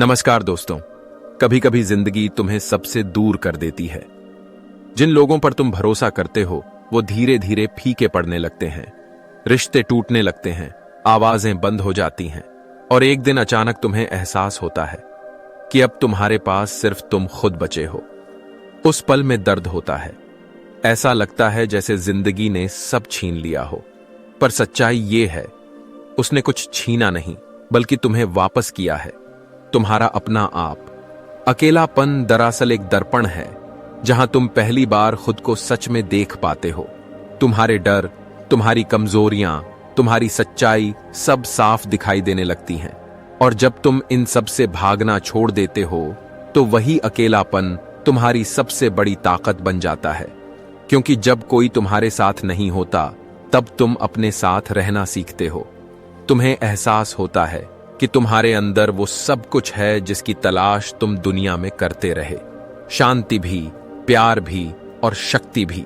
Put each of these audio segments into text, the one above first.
नमस्कार दोस्तों। कभी कभी जिंदगी तुम्हें सबसे दूर कर देती है। जिन लोगों पर तुम भरोसा करते हो वो धीरे धीरे फीके पड़ने लगते हैं, रिश्ते टूटने लगते हैं, आवाजें बंद हो जाती हैं और एक दिन अचानक तुम्हें एहसास होता है कि अब तुम्हारे पास सिर्फ तुम खुद बचे हो। उस पल में दर्द होता है, ऐसा लगता है जैसे जिंदगी ने सब छीन लिया हो। पर सच्चाई ये है, उसने कुछ छीना नहीं बल्कि तुम्हें वापस किया है, तुम्हारा अपना आप। अकेलापन दरअसल एक दर्पण है जहां तुम पहली बार खुद को सच में देख पाते हो। तुम्हारे डर, तुम्हारी कमजोरियां, तुम्हारी सच्चाई सब साफ दिखाई देने लगती हैं। और जब तुम इन सब से भागना छोड़ देते हो तो वही अकेलापन तुम्हारी सबसे बड़ी ताकत बन जाता है। क्योंकि जब कोई तुम्हारे साथ नहीं होता तब तुम अपने साथ रहना सीखते हो। तुम्हें एहसास होता है कि तुम्हारे अंदर वो सब कुछ है जिसकी तलाश तुम दुनिया में करते रहे। शांति भी, प्यार भी और शक्ति भी।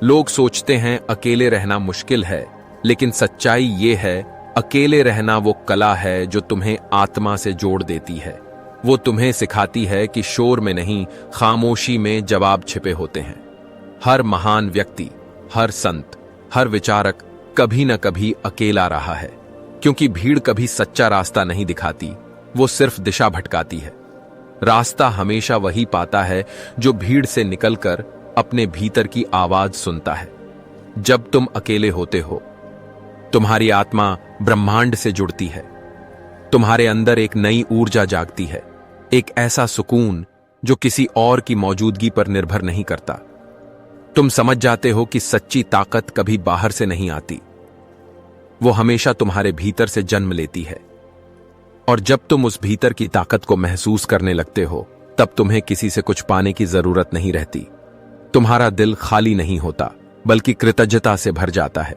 लोग सोचते हैं अकेले रहना मुश्किल है, लेकिन सच्चाई ये है, अकेले रहना वो कला है जो तुम्हें आत्मा से जोड़ देती है। वो तुम्हें सिखाती है कि शोर में नहीं, खामोशी में जवाब छिपे होते हैं। हर महान व्यक्ति, हर संत, हर विचारक कभी न कभी अकेला रहा है, क्योंकि भीड़ कभी सच्चा रास्ता नहीं दिखाती, वो सिर्फ दिशा भटकाती है। रास्ता हमेशा वही पाता है जो भीड़ से निकलकर अपने भीतर की आवाज सुनता है। जब तुम अकेले होते हो, तुम्हारी आत्मा ब्रह्मांड से जुड़ती है। तुम्हारे अंदर एक नई ऊर्जा जागती है, एक ऐसा सुकून जो किसी और की मौजूदगी पर निर्भर नहीं करता। तुम समझ जाते हो कि सच्ची ताकत कभी बाहर से नहीं आती, वो हमेशा तुम्हारे भीतर से जन्म लेती है। और जब तुम उस भीतर की ताकत को महसूस करने लगते हो तब तुम्हें किसी से कुछ पाने की जरूरत नहीं रहती। तुम्हारा दिल खाली नहीं होता बल्कि कृतज्ञता से भर जाता है।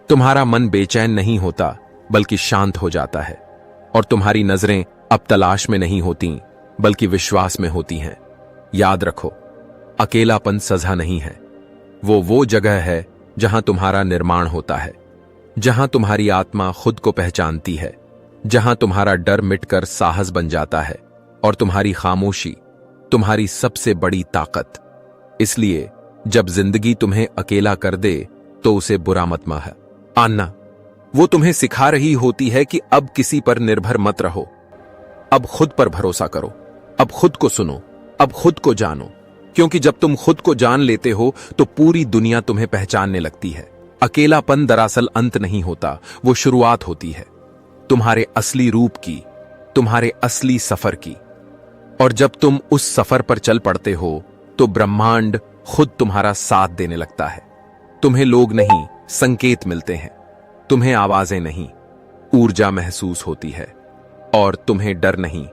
तुम्हारा मन बेचैन नहीं होता बल्कि शांत हो जाता है। और तुम्हारी नजरें अब तलाश में नहीं होती बल्कि विश्वास में होती हैं। याद रखो, अकेलापन सजा नहीं है, वो जगह है जहां तुम्हारा निर्माण होता है, जहां तुम्हारी आत्मा खुद को पहचानती है, जहां तुम्हारा डर मिटकर साहस बन जाता है और तुम्हारी खामोशी तुम्हारी सबसे बड़ी ताकत। इसलिए जब जिंदगी तुम्हें अकेला कर दे तो उसे बुरा मत मानना। वो तुम्हें सिखा रही होती है कि अब किसी पर निर्भर मत रहो, अब खुद पर भरोसा करो, अब खुद को सुनो, अब खुद को जानो। क्योंकि जब तुम खुद को जान लेते हो तो पूरी दुनिया तुम्हें पहचानने लगती है। अकेलापन दरअसल अंत नहीं होता, वो शुरुआत होती है तुम्हारे असली रूप की, तुम्हारे असली सफर की। और जब तुम उस सफर पर चल पड़ते हो तो ब्रह्मांड खुद तुम्हारा साथ देने लगता है। तुम्हें लोग नहीं, संकेत मिलते हैं, तुम्हें आवाजें नहीं, ऊर्जा महसूस होती है, और तुम्हें डर नहीं,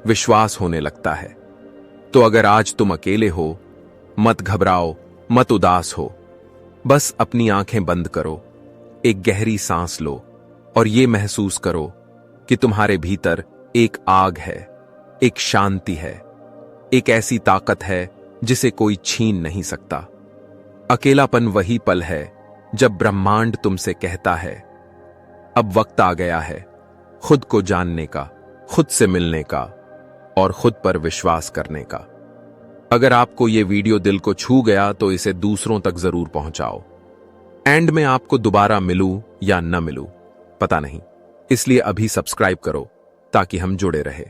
विश्वास होने लगता है। तो अगर आज तुम अकेले हो, मत घबराओ, मत उदास हो। बस अपनी आंखें बंद करो, एक गहरी सांस लो और ये महसूस करो कि तुम्हारे भीतर एक आग है, एक शांति है, एक ऐसी ताकत है जिसे कोई छीन नहीं सकता। अकेलापन वही पल है जब ब्रह्मांड तुमसे कहता है, अब वक्त आ गया है खुद को जानने का, खुद से मिलने का और खुद पर विश्वास करने का। अगर आपको यह वीडियो दिल को छू गया तो इसे दूसरों तक जरूर पहुंचाओ। एंड में आपको दोबारा मिलूं या न मिलूं पता नहीं, इसलिए अभी सब्सक्राइब करो ताकि हम जुड़े रहे।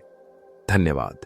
धन्यवाद।